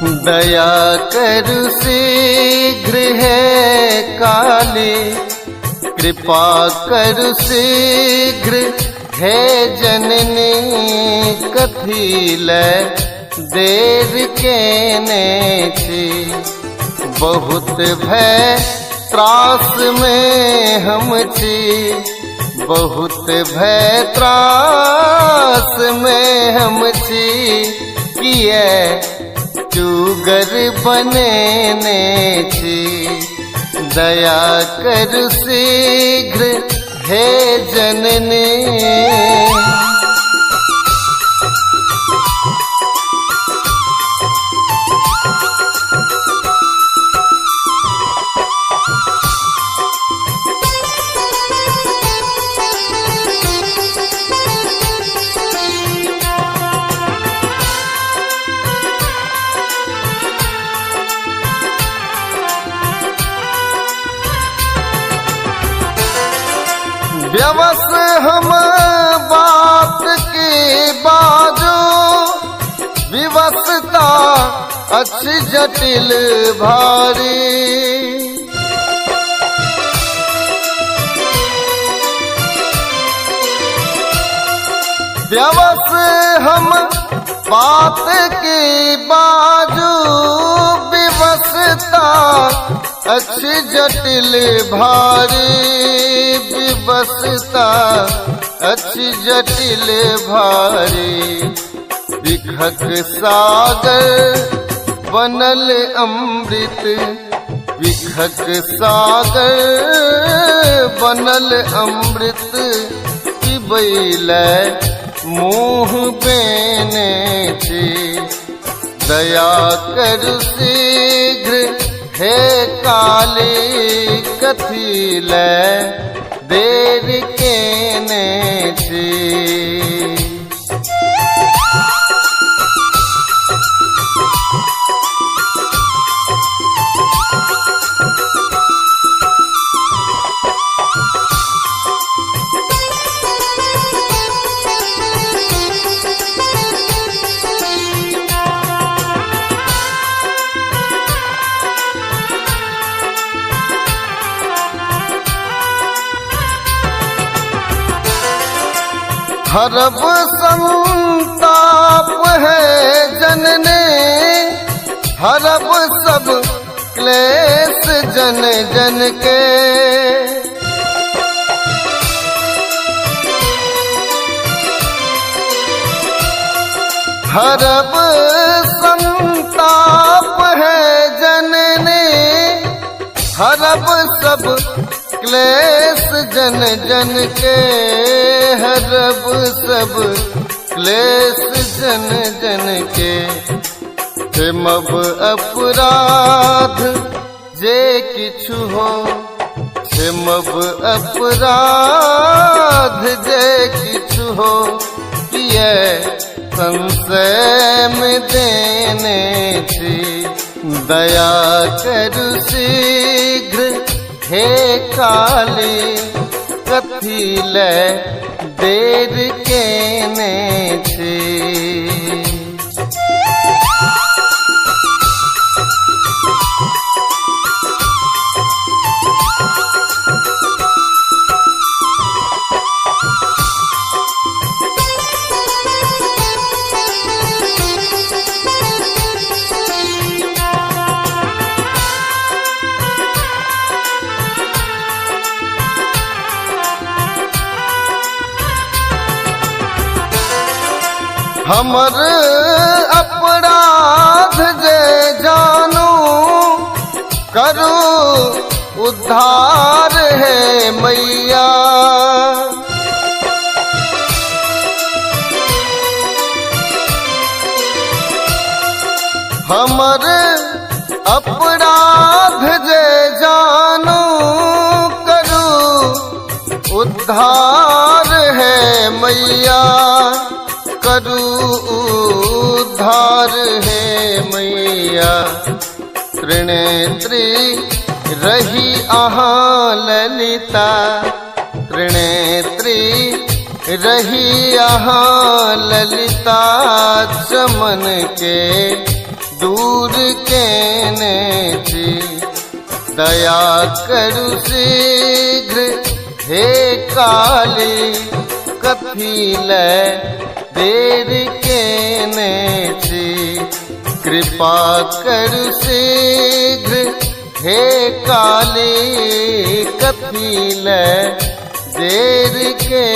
दया करु शीघ्र है काली, कृपा करु शीघ्र है जननी, कथी लै देर केने छी। बहुत भय त्रास में हम छी, बहुत भय त्रास में हम छी, किए चूगर बनेने छी। दया कर शीघ्र हे जननी। व्यवस हम बात की बाजो, विवशता अच्छी जटिल भारी। व्यवस हम बात की बाजो, विवशता अच्छी जटिल भारी। विवशता अच्छी जटिल भारी। विखक सागर बनल अमृत, विखक सागर बनल अमृत, पिबैले मुँह बेने छी। दया कर शीघ्र हे काली, कथी लै देर केने छी। हरब संताप है जनने, हरब सब क्लेश जन जन के। हरब संताप है जनने, हरब सब क्लेश जन जन के। हरब सब क्लेश जन जन के। क्षमब अपराध जे किछु हो, क्षमब अपराध जे किछु हो, किए संशय में देने छी। दया कर शीघ्र हे काली, कथी लै देर केने छी। हमर अपराध जे जानू, करू उद्धार है मैया। हमर अपराध जे जानू, करू उद्धार है मैया। करू उद्धार है मैया। त्रिनेत्री रही आहाँ ललिता, त्रिनेत्री रही आहाँ ललिता। चमन के दूर केने छी। दया करु शीघ्र हे काली, कथी ले देर केने छी। कृपा करु शीघ्र हे काली, कथी ले देर के